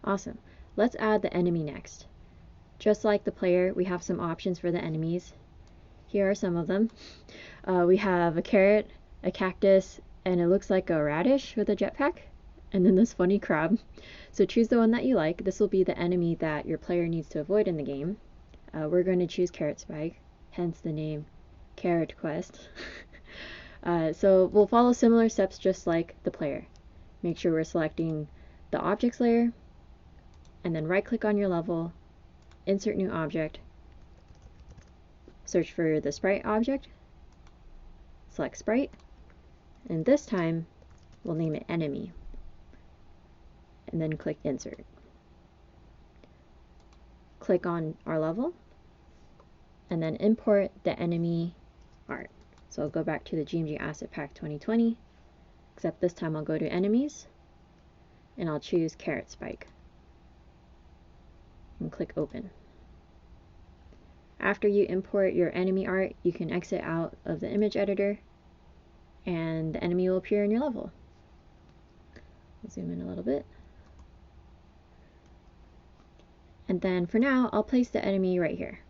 Awesome. Let's add the enemy next. Just like the player, we have some options for the enemies. Here are some of them. We have a carrot, a cactus, and it looks like a radish with a jetpack, and then this funny crab. So choose the one that you like. This will be the enemy that your player needs to avoid in the game. We're going to choose Carrot Spike, hence the name Carrot Quest. So we'll follow similar steps just like the player. Make sure we're selecting the objects layer, and then right click on your level, insert new object, search for the sprite object, select sprite, and this time we'll name it enemy, and then click insert. Click on our level, and then import the enemy art. So I'll go back to the GMG Asset Pack 2020, except this time I'll go to enemies, and I'll choose Carrot Spike, and click open. After you import your enemy art, you can exit out of the image editor, and the enemy will appear in your level. I'll zoom in a little bit. And then for now, I'll place the enemy right here.